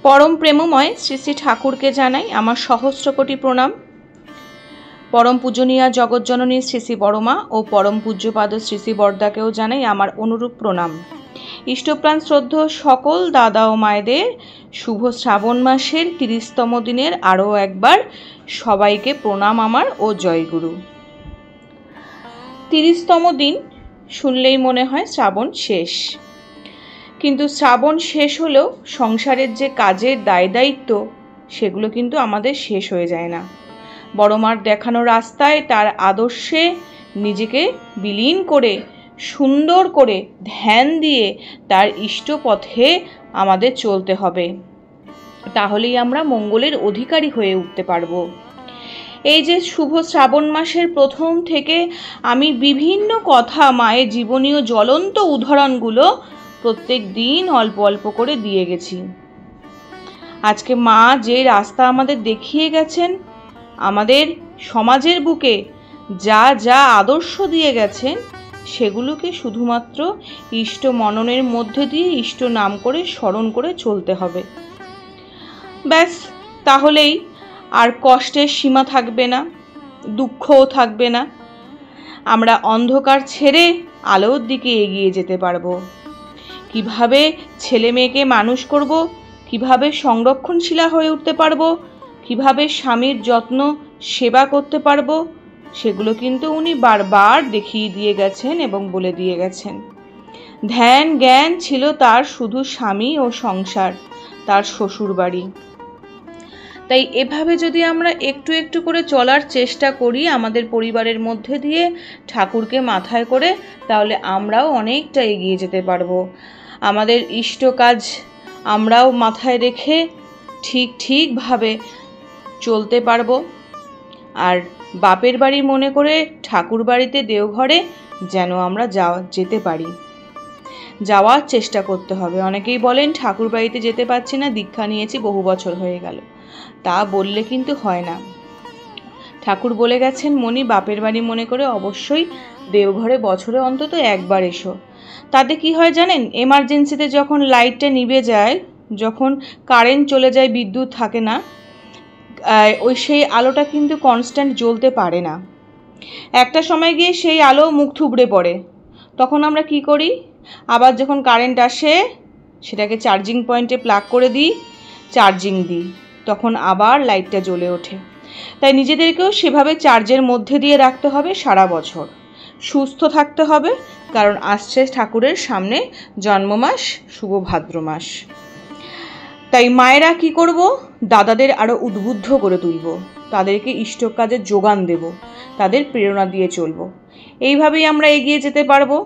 परम प्रेममय श्री श्री ठाकुर के जानाई आमार सहस्र कोटी प्रणाम। परम पूजनीय जगज्जननी श्री श्री बड़मा और परम पूज्यपाद श्री श्री बरदाकेও जानाई आमार अनुरूप प्रणाम। इष्टप्राण श्रद्धेय सकल दादा और मायेदेर शुभ श्रावण मासेर 30तम दिनेर आरो एकबार सबाइके प्रणाम आमार ओ जयगुरु। 30तम दिन शुनलेई मने हय श्रावण शेष, किन्तु श्रावण शेष हलेও संसारेर जे काजेर दाय दायित्व सेगुलो किन्तु आमादेर शेष हये जाय ना। बड़मार देखानो रास्ताय तार आदर्शे निजेके बिलीन करे सुंदर करे ध्यान दिए तार इष्ट पथे आमादेर चलते हबे, ताहलेई आमरा मंगलेर अधिकारी हये उठते पारबो। এই যে শুভ শ্রাবণ মাসের প্রথম থেকে আমি বিভিন্ন কথা মায়ের জীবনীয় জ্বলন্ত উদাহরণগুলো প্রত্যেক দিন অল্প অল্প করে দিয়ে গেছি। আজকে মা যে রাস্তা আমাদের দেখিয়ে গেছেন, আমাদের সমাজের বুকে যা যা আদর্শ দিয়ে গেছেন সেগুলোকে শুধুমাত্র ইষ্ট মননের মধ্যে দিয়ে ইষ্ট নাম করে স্মরণ করে চলতে হবে। ব্যাস, তাহলেই আর কষ্টের সীমা থাকবে না, দুঃখও থাকবে না। আমরা অন্ধকার ছেড়ে আলোর দিকে এগিয়ে যেতে পারবো। কিভাবে ছেলে মেয়েকে মানুষ করব, কিভাবে সংরক্ষণশীলা হয়ে উঠতে পারবো, কিভাবে স্বামীর যত্ন সেবা করতে পারবো, সেগুলো কিন্তু উনি বারবার দেখিয়ে দিয়ে গেছেন এবং বলে দিয়ে গেছেন। ধ্যান জ্ঞান ছিল তার শুধু স্বামী ও সংসার, তার শ্বশুর বাড়ি। তাই এভাবে যদি আমরা একটু একটু করে চলার চেষ্টা করি আমাদের পরিবারের মধ্যে দিয়ে ঠাকুরকে মাথায় করে, তাহলে আমরাও অনেকটা এগিয়ে যেতে পারবো। আমাদের ইষ্ট কাজ আমরাও মাথায় রেখে ঠিকভাবে চলতে পারবো। আর বাপের বাড়ি মনে করে ঠাকুর বাড়িতে দেওঘরে যেন আমরা যেতে পারি, যাওয়ার চেষ্টা করতে হবে। অনেকেই বলেন ঠাকুর বাড়িতে যেতে পারছি না, দীক্ষা নিয়েছি বহু বছর হয়ে গেল। তা বললে কিন্তু হয় না। ঠাকুর বলে গেছেন, মনি বাপের বাড়ি মনে করে অবশ্যই দেওঘরে বছরে অন্তত একবার এসো। তাতে কি হয় জানেন, এমার্জেন্সিতে যখন লাইটটা নিভে যায়, যখন কারেন্ট চলে যায়, বিদ্যুৎ থাকে না, সেই আলোটা কিন্তু কনস্ট্যান্ট জ্বলতে পারে না। একটা সময় গিয়ে সেই আলো মুখ থুবড়ে পড়ে। তখন আমরা কি করি, আবার যখন কারেন্ট আসে সেটাকে চার্জিং পয়েন্টে প্লাগ করে দিই, চার্জিং দিই, তখন আবার লাইটটা জ্বলে ওঠে। তাই নিজেদেরকেও সেভাবে চার্জের মধ্যে দিয়ে রাখতে হবে সারা বছর। সুস্থ থাকতে হবে, কারণ আসছে ঠাকুরের সামনে জন্মমাস, শুভ ভাদ্র মাস। তাই মায়েরা কি করব, দাদাদের আরও উদ্বুদ্ধ করে তুলব, তাদেরকে ইষ্ট কাজের যোগান দেব, তাদের প্রেরণা দিয়ে চলব। এইভাবেই আমরা এগিয়ে যেতে পারবো।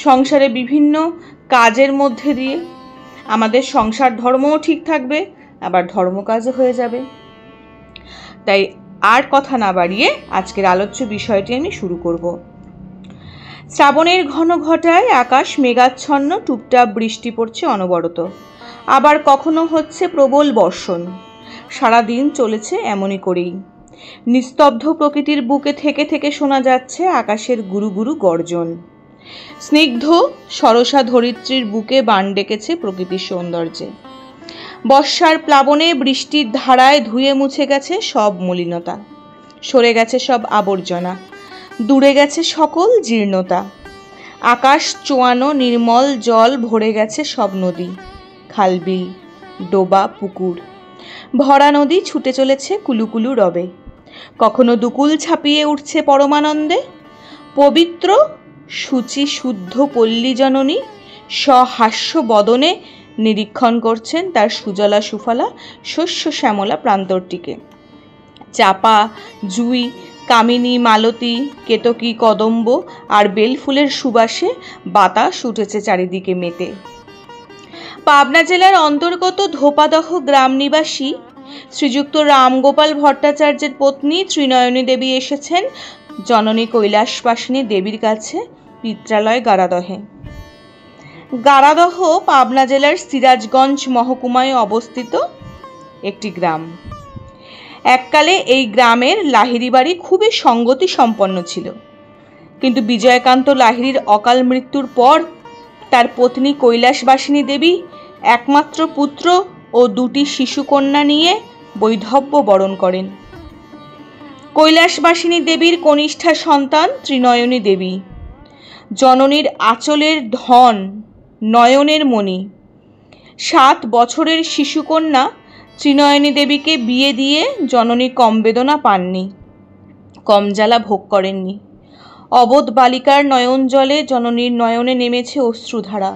সংসারে বিভিন্ন কাজের মধ্যে দিয়ে আমাদের সংসার ধর্মও ঠিক থাকবে, আবার ধর্মকাজও হয়ে যাবে। তাই আর কথা না বাড়িয়ে আজকের আলোচ্য বিষয়টি আমি শুরু করব। শ্রাবণের ঘন ঘটায় আকাশ মেঘাচ্ছন্ন, টুপটাপ বৃষ্টি পড়ছে অনবরত, আবার কখনো হচ্ছে প্রবল বর্ষণ। সারাদিন চলেছে এমনই করেই। নিস্তব্ধ প্রকৃতির বুকে থেকে থেকে শোনা যাচ্ছে আকাশের গুরু গুরু গর্জন। স্নিগ্ধ সরসা ধরিত্রীর বুকে বান ডেকেছে প্রকৃতির সৌন্দর্যে। বর্ষার প্লাবনে বৃষ্টির ধারায় ধুয়ে মুছে গেছে সব মলিনতা, সরে গেছে সব আবর্জনা, দূরে গেছে সকল জীর্ণতা। আকাশ চোয়ানো নির্মল জল ভরে গেছে সব নদী, খালবিল, ডোবা, পুকুর। ভরা নদী ছুটে চলেছে কুলুকুলু রবে, কখনো দুকুল ছাপিয়ে উঠছে পরমানন্দে। পবিত্র শুচি শুদ্ধ পল্লী জননী সহাস্য বদনে নিরীক্ষণ করছেন তার সুজলা সুফলা শস্য শ্যামলা প্রান্তরটিকে। চাপা, জুই, কামিনী, মালতী, কেতকী, কদম্ব আর বেলফুলের সুবাসে বাতাস উঠেছে চারিদিকে মেতে। পাবনা জেলার অন্তর্গত ধোপাদহ গ্রাম নিবাসী শ্রীযুক্ত রামগোপাল ভট্টাচার্যের পত্নী ত্রিনয়নী দেবী এসেছেন জননী কৈলাসবাসিনী দেবীর কাছে পিত্রালয় গারাদহে। গারাদহ পাবনা জেলার সিরাজগঞ্জ মহকুমায় অবস্থিত একটি গ্রাম। এককালে এই গ্রামের লাহিড়ী বাড়ি খুবই সঙ্গতি সম্পন্ন ছিল, কিন্তু বিজয়কান্ত লাহিড়ীর অকাল মৃত্যুর পর তার পত্নী কৈলাসবাসিনী দেবী একমাত্র পুত্র ও 2টি শিশুকন্যা নিয়ে বৈধব্য বরণ করেন। কৈলাসবাসিনী দেবীর কনিষ্ঠা সন্তান ত্রিনয়নী দেবী, জননীর আঁচলের ধন, নয়নের মণি। 7 বছরের শিশুকন্যা ত্রিনয়নী দেবীকে বিয়ে দিয়ে জননী কম বেদনা পাননি, কম জ্বালা ভোগ করেননি। অবোধ বালিকার নয়ন জলে জননীর নয়নে নেমেছে অশ্রুধারা,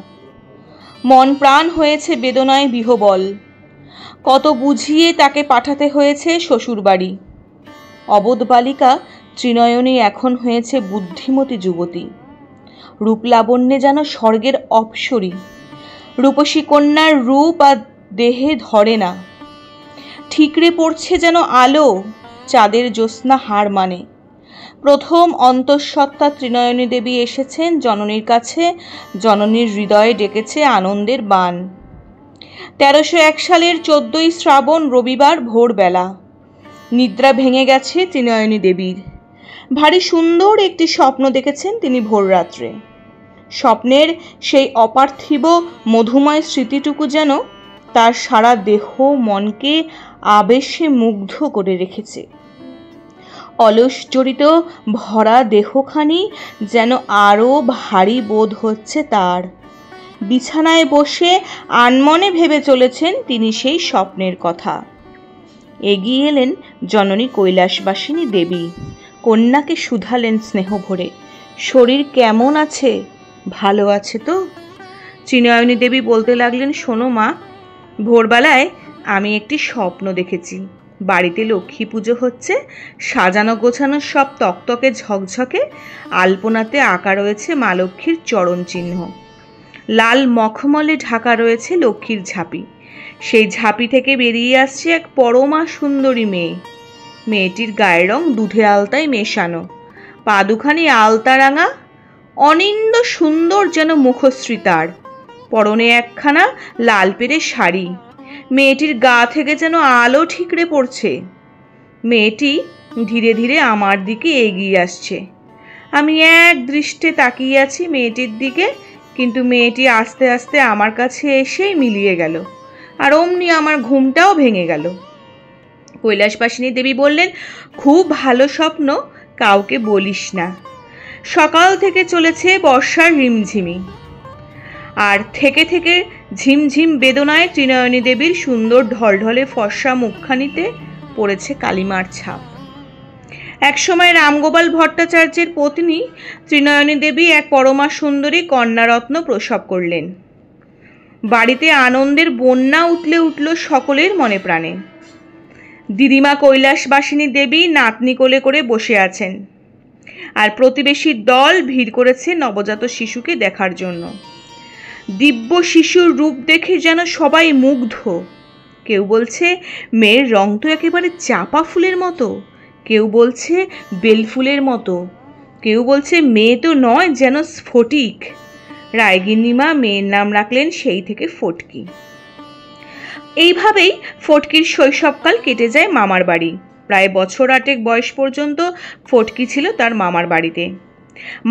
মন প্রাণ হয়েছে বেদনায় বিহবল। কত বুঝিয়ে তাকে পাঠাতে হয়েছে শ্বশুরবাড়ি। অবোধ বালিকা ত্রিনয়নী এখন হয়েছে বুদ্ধিমতী যুবতী, রূপলাবণ্যে যেন স্বর্গের অপ্সরী। রূপসী কন্যার রূপ আর দেহে ধরে না, ঠিকরে পড়ছে যেন আলো, চাঁদের জ্যোৎস্না হার মানে। প্রথম অন্তঃসত্ত্বা ত্রিনয়নী দেবী এসেছেন জননীর কাছে, জননীর হৃদয়ে ডেকেছে আনন্দের বাণ। 1301 সালের 14ই শ্রাবণ রবিবার ভোরবেলা নিদ্রা ভেঙে গেছে ত্রিনয়নী দেবীর। ভারী সুন্দর একটি স্বপ্ন দেখেছেন তিনি ভোররাত্রে। স্বপ্নের সেই অপার্থিব মধুময় স্মৃতিটুকু যেন তার সারা দেহ মনকে আবেশে মুগ্ধ করে রেখেছে। অলস জড়িত ভরা দেহখানি যেন আরও ভারী বোধ হচ্ছে তার। বিছানায় বসে আনমনে ভেবে চলেছেন তিনি সেই স্বপ্নের কথা। এগিয়ে এলেন জননী কৈলাসবাসিনী দেবী, কন্যাকে শুধালেন স্নেহ ভরে, শরীর কেমন আছে, ভালো আছে তো? ত্রিনয়নী দেবী বলতে লাগলেন, শোনো মা, ভোরবেলায় আমি একটি স্বপ্ন দেখেছি। বাড়িতে লক্ষ্মী পুজো হচ্ছে, সাজানো গোছানো সব তকতকে ঝকঝকে, আলপনাতে আঁকা রয়েছে মা লক্ষ্মীর চরণ চিহ্ন। লাল মখমলে ঢাকা রয়েছে লক্ষ্মীর ঝাঁপি, সেই ঝাঁপি থেকে বেরিয়ে আসছে এক পরমা সুন্দরী মেয়ে। মেয়েটির গায়ের রং দুধে আলতায় মেশানো, পা দুখানি আলতা রাঙা, অনিন্দ সুন্দর যেন মুখশ্রী তার। পরনে একখানা লাল পেরে শাড়ি, মেয়েটির গা থেকে যেন আলো ঠিকরে পড়ছে। মেয়েটি ধীরে ধীরে আমার দিকে এগিয়ে আসছে। আমি এক দৃষ্টে তাকিয়ে আছি মেয়েটির দিকে, কিন্তু মেয়েটি আস্তে আস্তে আমার কাছে এসেই মিলিয়ে গেল, আর অমনি আমার ঘুমটাও ভেঙে গেল। কৈলাসবাসিনী দেবী বললেন, খুব ভালো স্বপ্ন, কাউকে বলিস না। সকাল থেকে চলেছে বর্ষার রিমঝিমি, আর থেকে থেকে ঝিমঝিম বেদনায় ত্রিনয়নী দেবীর সুন্দর ঢলঢলে ফর্সা মুখখানিতে পড়েছে কালিমার ছাপ। একসময় রামগোপাল ভট্টাচার্যের পত্নী ত্রিনয়নী দেবী এক পরমা সুন্দরী কন্যারত্ন প্রসব করলেন। বাড়িতে আনন্দের বন্যা উঠলে উঠল সকলের মনে প্রাণে। দিদিমা কৈলাসবাসিনী দেবী নাতনি কোলে করে বসে আছেন, আর প্রতিবেশীর দল ভিড় করেছে নবজাত শিশুকে দেখার জন্য। দিব্য শিশুর রূপ দেখে যেন সবাই মুগ্ধ। কেউ বলছে মেয়ের রং তো একেবারে চাপা ফুলের মতো, কেউ বলছে বেলফুলের মতো, কেউ বলছে মেয়ে তো নয়, যেন স্ফটিক। রায়গিন্নিমা মেয়ের নাম রাখলেন সেই থেকে ফটকি। এইভাবেই ফটকির শৈশবকাল কেটে যায় মামার বাড়ি। প্রায় বছর 8 বয়স পর্যন্ত ফটকি ছিল তার মামার বাড়িতে।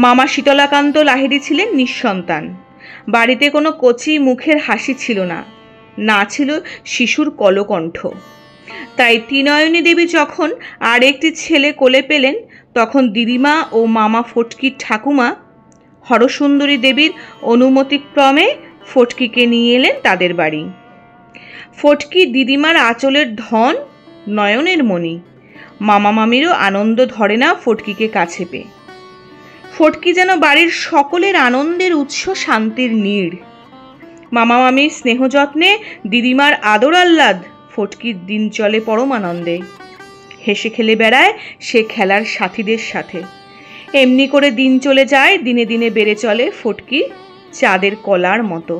মামা শীতলাকান্ত লাহিড়ী ছিলেন নিঃসন্তান। বাড়িতে কোনো কচি মুখের হাসি ছিল না, না ছিল শিশুর কলকণ্ঠ। তাই ত্রিনয়নী দেবী যখন আর একটি ছেলে কোলে পেলেন, তখন দিদিমা ও মামা ফটকির ঠাকুমা হরসুন্দরী দেবীর অনুমতিক্রমে ফটকিকে নিয়ে এলেন তাদের বাড়ি। ফটকি দিদিমার আঁচলের ধন, নয়নের মণি। মামা মামিরও আনন্দ ধরে না ফটকিকে কাছে পেয়ে। ফটকি যেন বাড়ির সকলের আনন্দের উৎস, শান্তির নীড়। মামা মামির স্নেহ যত্নে, দিদিমার আদর আহ্লাদ, ফটকির দিন চলে পরমানন্দে। হেসে খেলে বেড়ায় সে খেলার সাথীদের সাথে। এমনি করে দিন চলে যায়, দিনে দিনে বেড়ে চলে ফটকি চাঁদের কলার মতো।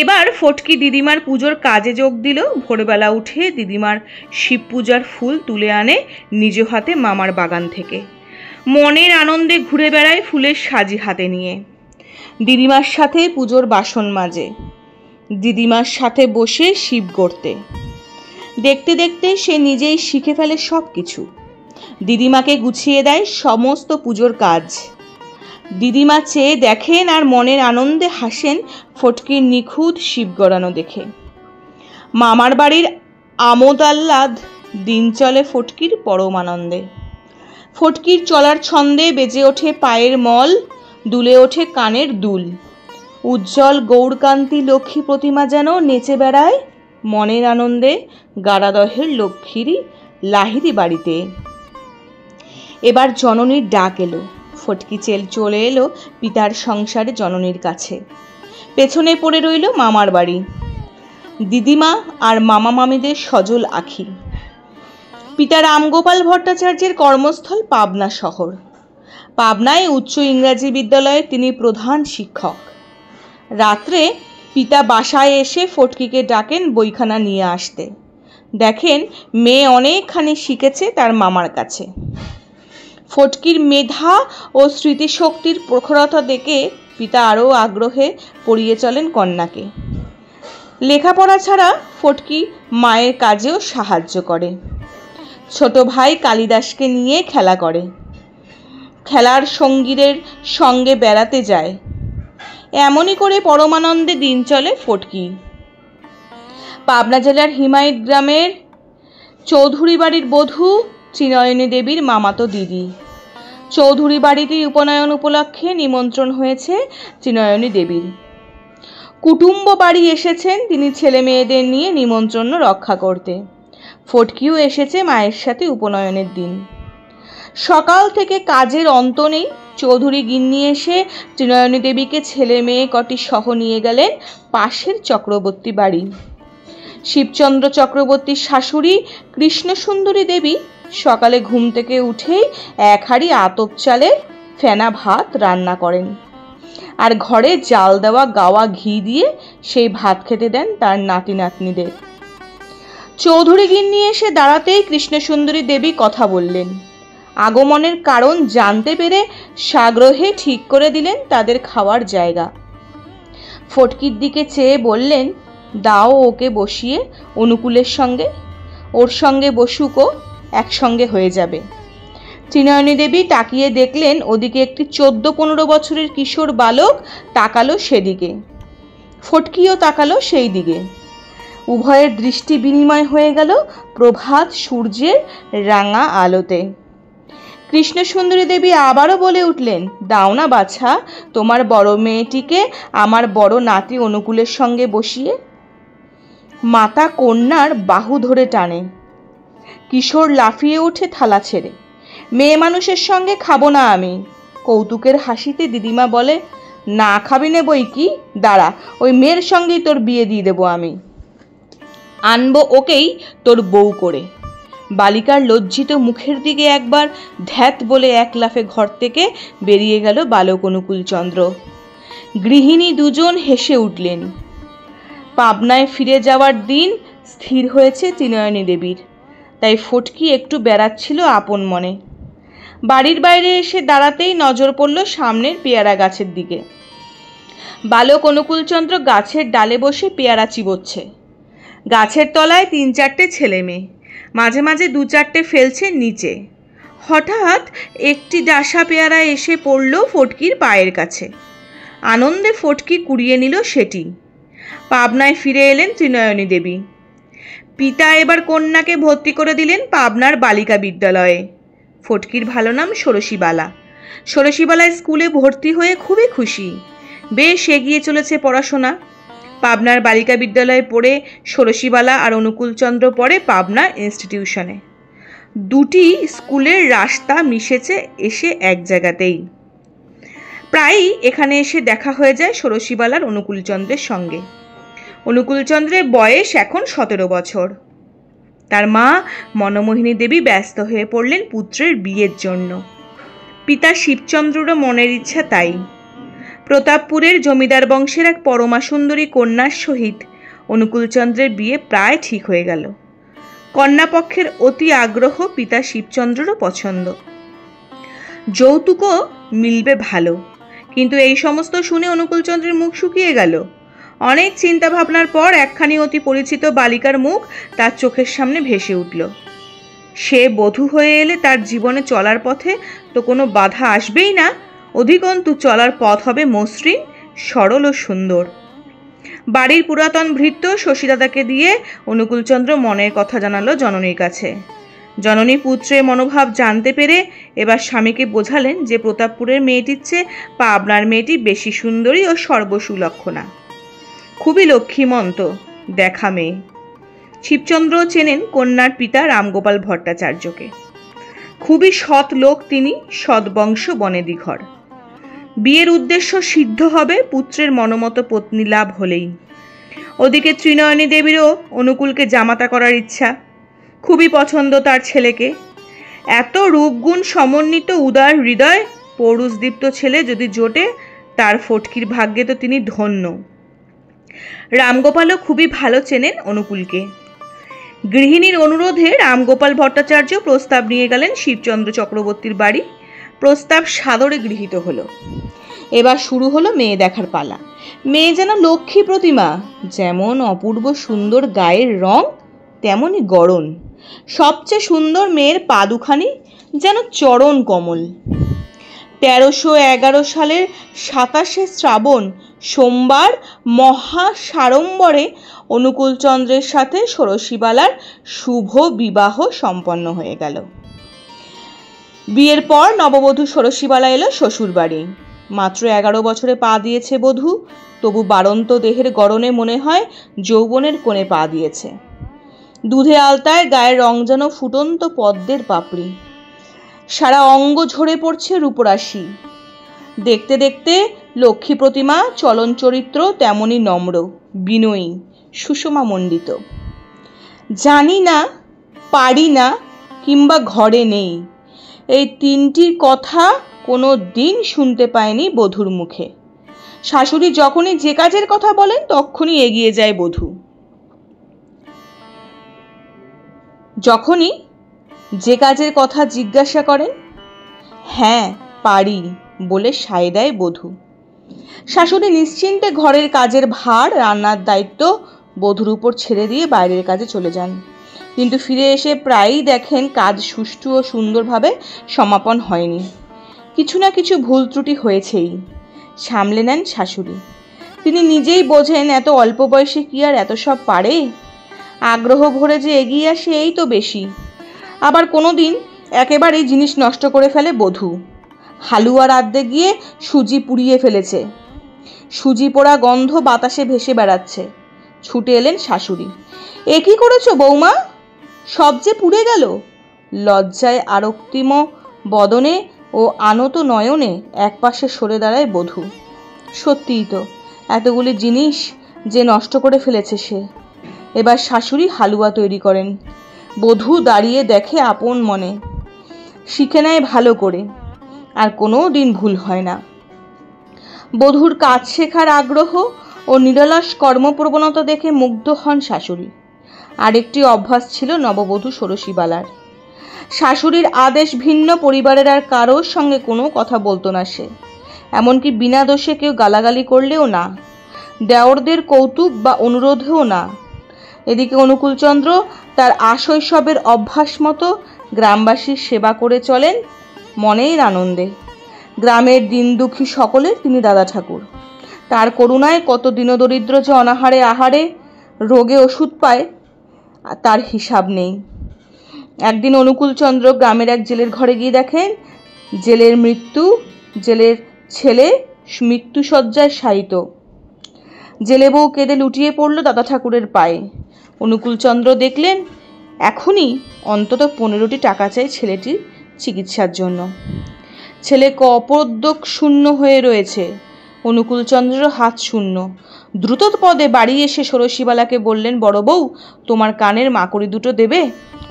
এবার ফটকি দিদিমার পুজোর কাজে যোগ দিল। ভোরবেলা উঠে দিদিমার শিব পূজার ফুল তুলে আনে নিজ হাতে মামার বাগান থেকে। মনের আনন্দে ঘুরে বেড়ায় ফুলের সাজি হাতে নিয়ে। দিদিমার সাথে পুজোর বাসন মাজে, দিদিমার সাথে বসে শিব গড়তে। দেখতে দেখতে সে নিজেই শিখে ফেলে সব কিছু। দিদিমাকে গুছিয়ে দেয় সমস্ত পুজোর কাজ। দিদিমা চেয়ে দেখেন আর মনের আনন্দে হাসেন ফটকির নিখুঁত শিব গড়ানো দেখে। মামার বাড়ির আমোদ আহ্লাদ দিন চলে ফটকির পরম আনন্দে। ফটকির চলার ছন্দে বেজে ওঠে পায়ের মল, দুলে ওঠে কানের দুল। উজ্জ্বল গৌরকান্তি লক্ষ্মী প্রতিমা যেন নেচে বেড়ায় মনের আনন্দে গারাদহের লক্ষ্মীরই লাহিরি বাড়িতে। এবার জননীর ডাক এলো। ফটকি চলে এলো পিতার সংসারে জননীর কাছে। পেছনে পড়ে রইল মামার বাড়ি, দিদিমা আর মামা মামিদের সজল আঁখি। পিতা রামগোপাল ভট্টাচার্যের কর্মস্থল পাবনা শহর। পাবনায় উচ্চ ইংরাজি বিদ্যালয়ে তিনি প্রধান শিক্ষক। রাত্রে পিতা বাসায় এসে ফটকিকে ডাকেন বইখানা নিয়ে আসতে। দেখেন মেয়ে অনেকখানি শিখেছে তার মামার কাছে। ফটকির মেধা ও স্মৃতিশক্তির প্রখরতা দেখে পিতা আরও আগ্রহে পড়িয়ে চলেন কন্যাকে। লেখাপড়া ছাড়া ফটকি মায়ের কাজেও সাহায্য করে। ছোট ভাই কালিদাসকে নিয়ে খেলা করে, খেলার সঙ্গীদের সঙ্গে বেড়াতে যায়। এমনই করে পরমানন্দে দিন চলে ফটকি। পাবনা জেলার হিমায়ত গ্রামের চৌধুরী বাড়ির বধূ ত্রিনয়নী দেবীর মামাতো দিদি। চৌধুরী বাড়িতে উপনয়ন উপলক্ষে নিমন্ত্রণ হয়েছে ত্রিনয়নী দেবীর। কুটুম্ব বাড়ি এসেছেন তিনি ছেলে মেয়েদের নিয়ে নিমন্ত্রণ রক্ষা করতে। ফটকিও এসেছে মায়ের সাথে উপনয়নের দিন। সকাল থেকে কাজের অন্ত নেই। চৌধুরী গিন্নি এসে ত্রিনয়নী দেবীকে ছেলে মেয়ে কটি সহ নিয়ে গেলেন পাশের চক্রবর্তী বাড়ি। শিবচন্দ্র চক্রবর্তীর শাশুড়ি কৃষ্ণসুন্দরী দেবী সকালে ঘুম থেকে উঠেই এক হাঁড়ি আতপ চালের ফেনা ভাত রান্না করেন, আর ঘরে জাল দেওয়া গাওয়া ঘি দিয়ে সেই ভাত খেতে দেন তার নাতি নাতনিদের। চৌধুরী গিন্নি এসে দাঁড়াতেই কৃষ্ণসুন্দরী দেবী কথা বললেন। আগমনের কারণ জানতে পেরে সাগ্রহে ঠিক করে দিলেন তাদের খাওয়ার জায়গা। ফটকির দিকে চেয়ে বললেন, দাও ওকে বসিয়ে অনুকূলের সঙ্গে, ওর সঙ্গে বসুকও, একসঙ্গে হয়ে যাবে। ত্রিনয়নী দেবী তাকিয়ে দেখলেন ওদিকে একটি 14-15 বছরের কিশোর বালক তাকালো সেদিকে। ফটকিও তাকালো সেই দিকে। উভয়ের দৃষ্টি বিনিময় হয়ে গেল প্রভাত সূর্যের রাঙা আলোতে। কৃষ্ণসুন্দরী দেবী আবারও বলে উঠলেন, দাও না বাছা তোমার বড় মেয়েটিকে আমার বড় নাতি অনুকূলের সঙ্গে বসিয়ে। মাতা কন্যার বাহু ধরে টানে। কিশোর লাফিয়ে ওঠে থালা ছেড়ে। মেয়ে মানুষের সঙ্গে খাবো না আমি। কৌতুকের হাসিতে দিদিমা বলে, না খাবি নে বই কি, দাঁড়া ওই মেয়ের সঙ্গেই তোর বিয়ে দিয়ে দেবো আমি, আনবো ওকেই তোর বউ করে। বালিকার লজ্জিত মুখের দিকে একবার ধ্যাত বলে এক লাফে ঘর থেকে বেরিয়ে গেল বালক অনুকূলচন্দ্র। গৃহিণী দুজন হেসে উঠলেন। পাবনায় ফিরে যাওয়ার দিন স্থির হয়েছে ত্রিনয়নী দেবীর, তাই ফটকি একটু বেড়াচ্ছিল আপন মনে। বাড়ির বাইরে এসে দাঁড়াতেই নজর পড়ল সামনের পেয়ারা গাছের দিকে। বালক অনুকূলচন্দ্র গাছের ডালে বসে পেয়ারা চিবোচ্ছে। গাছের তলায় 3-4টে ছেলে মেয়ে, মাঝে মাঝে 2-4টে ফেলছে নিচে। হঠাৎ একটি ডাসা পেয়ারা এসে পড়ল ফটকির পায়ের কাছে। আনন্দে ফটকি কুড়িয়ে নিল সেটি। পাবনায় ফিরে এলেন ত্রিনয়নী দেবী। পিতা এবার কন্যাকে ভর্তি করে দিলেন পাবনার বালিকা বিদ্যালয়ে। ফটকির ভালো নাম ষোড়শীবালা। ষোড়শীবালায় স্কুলে ভর্তি হয়ে খুবই খুশি। বেশ এগিয়ে চলেছে পড়াশোনা। পাবনার বালিকা বিদ্যালয়ে পড়ে ষোড়শীবালা আর অনুকূলচন্দ্র পড়ে পাবনা ইনস্টিটিউশনে। দুটি স্কুলের রাস্তা মিশেছে এসে এক জায়গাতেই। প্রায়ই এখানে এসে দেখা হয়ে যায় ষোড়শীবালার অনুকূলচন্দ্রের সঙ্গে। অনুকূলচন্দ্রের বয়স এখন 17 বছর। তার মা মনমোহিনী দেবী ব্যস্ত হয়ে পড়লেন পুত্রের বিয়ের জন্য। পিতা শিবচন্দ্ররও মনের ইচ্ছা তাই। প্রতাপপুরের জমিদার বংশের এক পরমা সুন্দরী কন্যার সহিত অনুকূলচন্দ্রের বিয়ে প্রায় ঠিক হয়ে গেল। কন্যাপক্ষের অতি আগ্রহ, পিতা শিবচন্দ্রেরও পছন্দ। যৌতুকও মিলবে ভালো, কিন্তু এই সমস্ত শুনে অনুকূলচন্দ্রের মুখ শুকিয়ে গেল। অনেক চিন্তা ভাবনার পর একখানি অতি পরিচিত বালিকার মুখ তার চোখের সামনে ভেসে উঠল। সে বধূ হয়ে এলে তার জীবনে চলার পথে তো কোনো বাধা আসবেই না, অধিকন্তু চলার পথ হবে মসৃণ, সরল ও সুন্দর। বাড়ির পুরাতন ভৃত্য শশীদাদাকে দিয়ে অনুকূলচন্দ্র মনের কথা জানালো জননীর কাছে। জননী পুত্রের মনোভাব জানতে পেরে এবার স্বামীকে বোঝালেন যে প্রতাপপুরের মেয়েটির চেয়ে পাবনার মেয়েটি বেশি সুন্দরী ও সর্বসুলক্ষণা, খুবই লক্ষ্মীমন্ত দেখা মেয়ে। শিবচন্দ্র চেনেন কন্যার পিতা রামগোপাল ভট্টাচার্যকে, খুবই সৎ লোক তিনি, সৎবংশ বনেদিঘর। বিয়ের উদ্দেশ্য সিদ্ধ হবে পুত্রের মনোমত পত্নী লাভ হলেই। ওদিকে ত্রিনয়নী দেবীরও অনুকূলকে জামাতা করার ইচ্ছা, খুবই পছন্দ তার ছেলেকে। এত রূপগুণ সমন্বিত উদার হৃদয় পৌরুষদীপ্ত ছেলে যদি জোটে, তার ফটকির ভাগ্যে তো তিনি ধন্য। রামগোপালও খুবই ভালো চেনেন অনুকূলকে। গৃহিণীর অনুরোধে রামগোপাল ভট্টাচার্য প্রস্তাব নিয়ে গেলেন শিবচন্দ্র চক্রবর্তীর বাড়ি। প্রস্তাব সাদরে গৃহীত হলো। এবার শুরু হলো মেয়ে দেখার পালা। মেয়ে যেন লক্ষ্মী প্রতিমা, যেমন অপূর্ব সুন্দর গায়ের রং তেমনই গড়ন। সবচেয়ে সুন্দর মেয়ের পা দুখানি যেন চরণ কমল। 1311 সালের 27শে শ্রাবণ সোমবার মহা সাড়ম্বরে অনুকূলচন্দ্রের সাথে ষোড়শীবালার শুভ বিবাহ সম্পন্ন হয়ে গেল। বিয়ের পর নববধূ ষোড়শীবালা এলো শ্বশুর বাড়ি। মাত্র 11 বছরে পা দিয়েছে বধূ, তবু বাড়ন্ত দেহের গড়নে মনে হয় যৌবনের কোণে পা দিয়েছে। দুধে আলতায় গায়ের রং যেন ফুটন্ত পদ্মের পাপড়ি, সারা অঙ্গ ঝরে পড়ছে রূপরাশি। দেখতে দেখতে লক্ষ্মী প্রতিমা, চলন চরিত্র তেমনি নম্র, বিনয়ী, সুষমা মণ্ডিত। জানি না, পারি না কিংবা ঘরে নেই, এই তিনটির কথা কোনো দিন শুনতে পায়নি বধূর মুখে। শাশুড়ি যখনই যে কাজের কথা বলেন তখনই এগিয়ে যায় বধূ। যখনই যে কাজের কথা জিজ্ঞাসা করেন, হ্যাঁ পারি বলে সায় দেয় বধূ। শাশুড়ি নিশ্চিন্তে ঘরের কাজের ভার, রান্নার দায়িত্ব বধূর উপর ছেড়ে দিয়ে বাইরের কাজে চলে যান। কিন্তু ফিরে এসে প্রায়ই দেখেন কাজ সুষ্ঠু ও সুন্দরভাবে সমাপন হয়নি, কিছু না কিছু ভুল ত্রুটি হয়েছেই। সামলে নেন শাশুড়ি। তিনি নিজেই বোঝেন এত অল্প বয়সে কি আর এত সব পারে। আগ্রহ ভরে যে এগিয়ে আসে এই তো বেশি। আবার কোনো দিন একেবারেই জিনিস নষ্ট করে ফেলে বধূ। হালুয়া রাঁধতে গিয়ে সুজি পুড়িয়ে ফেলেছে, সুজি পোড়া গন্ধ বাতাসে ভেসে বেড়াচ্ছে। ছুটে এলেন শাশুড়ি। এ কি করেছো বৌমা, সব যে পুড়ে গেল। লজ্জায় আরক্তিম বদনে ও আনত নয়নে একপাশে সরে দাঁড়ায় বধূ। সত্যিই তো, এতগুলি জিনিস যে নষ্ট করে ফেলেছে সে। এবার শাশুড়ি হালুয়া তৈরি করেন। বধূ দাঁড়িয়ে দেখে আপন মনে, শিখে নেয় ভালো করে, আর কোনো দিন ভুল হয় না। বধূর কাজ শেখার আগ্রহ ও নিরলস কর্মপ্রবণতা দেখে মুগ্ধ হন শাশুড়ি। আরেকটি অভ্যাস ছিল নববধূ ষোড়শীবালার। শাশুড়ির আদেশ ভিন্ন পরিবারের আর কারোর সঙ্গে কোনো কথা বলতো না সে, এমনকি বিনা দোষে কেউ গালাগালি করলেও না, দেওরদের কৌতুক বা অনুরোধেও না। এদিকে অনুকূলচন্দ্র তার আশৈশবের অভ্যাস মতো গ্রামবাসীর সেবা করে চলেন মনের আনন্দে। গ্রামের দিন দুঃখী সকলের তিনি দাদা ঠাকুর। তার করুণায় কত দীনদরিদ্র যে অনাহারে আহারে রোগে ওষুধ পায় তার হিসাব নেই। একদিন অনুকূলচন্দ্র গ্রামের এক জেলের ঘরে গিয়ে দেখেন জেলের ছেলে মৃত্যুশয্যায় শায়িত। জেলে বউ কেঁদে লুটিয়ে পড়ল দাদা ঠাকুরের পায়ে। অনুকূলচন্দ্র দেখলেন এখনই অন্তত 15টি টাকা চাই ছেলেটির চিকিৎসার জন্য। ছেলে অপদ্রক শূন্য হয়ে রয়েছে। অনুকূলচন্দ্রের হাত শূন্য। দ্রুত পদে বাড়ি এসে ষোড়শীবালাকে বললেন, বড় বউ, তোমার কানের মাকড়ি দুটো দেবে,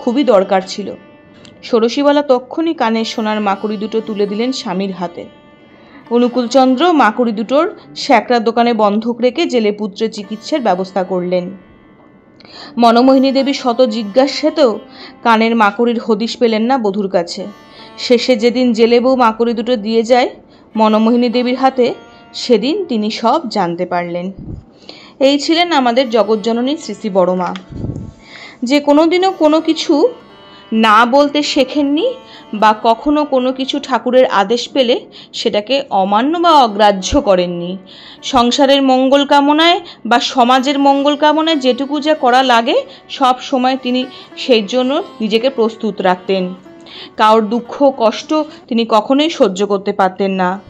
খুবই দরকার ছিল। ষোড়শীবালা তক্ষুনি কানের সোনার মাকড়ি দুটো তুলে দিলেন স্বামীর হাতে। অনুকূলচন্দ্র মাকড়ি দুটোর শ্যাকরার দোকানে বন্ধক রেখে জেলে পুত্রের চিকিৎসার ব্যবস্থা করলেন। মনমোহিনী দেবী শত জিজ্ঞাসাতেও কানের মাকড়ির হদিশ পেলেন না বধূর কাছে। শেষে যেদিন জেলে বউ মাকড়ি দুটো দিয়ে যায় মনমোহিনী দেবীর হাতে, সেদিন তিনি সব জানতে পারলেন। এই ছিলেন আমাদের জগৎজননী শ্রী শ্রী বড়মা, যে কোনো দিনও কোনো কিছু না বলতে শেখেননি, বা কখনো কোনো কিছু ঠাকুরের আদেশ পেলে সেটাকে অমান্য বা অগ্রাহ্য করেননি। সংসারের মঙ্গল কামনায় বা সমাজের মঙ্গল কামনায় যেটুকু যা করা লাগে সব সময় তিনি সেই জন্য নিজেকে প্রস্তুত রাখতেন। কারোর দুঃখ কষ্ট তিনি কখনোই সহ্য করতে পারতেন না।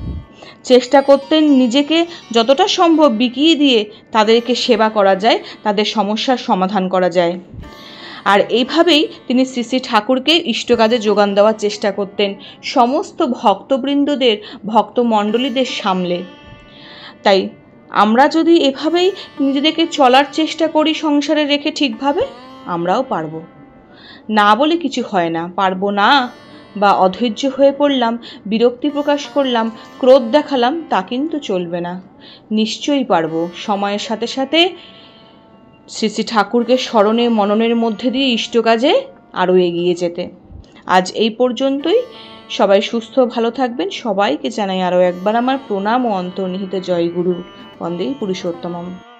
চেষ্টা করতেন নিজেকে যতটা সম্ভব বিকিয়ে দিয়ে তাদেরকে সেবা করা যায়, তাদের সমস্যার সমাধান করা যায়। আর এইভাবেই তিনি শ্রী শ্রী ঠাকুরকে ইষ্টকাজে যোগান দেওয়ার চেষ্টা করতেন, সমস্ত ভক্তবৃন্দদের, ভক্তমণ্ডলীদের সামলে। তাই আমরা যদি এভাবেই নিজেদেরকে চলার চেষ্টা করি সংসারে রেখে ঠিকভাবে, আমরাও পারবো। না বলে কিছু হয় না, পারবো না বা অধৈর্য হয়ে পড়লাম, বিরক্তি প্রকাশ করলাম, ক্রোধ দেখালাম, তা কিন্তু চলবে না। নিশ্চয়ই পারবো সময়ের সাথে সাথে শ্রী শ্রী ঠাকুরকে স্মরণে মননের মধ্যে দিয়ে ইষ্টকাজে আরও এগিয়ে যেতে। আজ এই পর্যন্তই। সবাই সুস্থ ভালো থাকবেন। সবাইকে জানাই আরও একবার আমার প্রণাম ও অন্তর্নিহিত জয়গুরু। বন্দে পুরুষোত্তমম।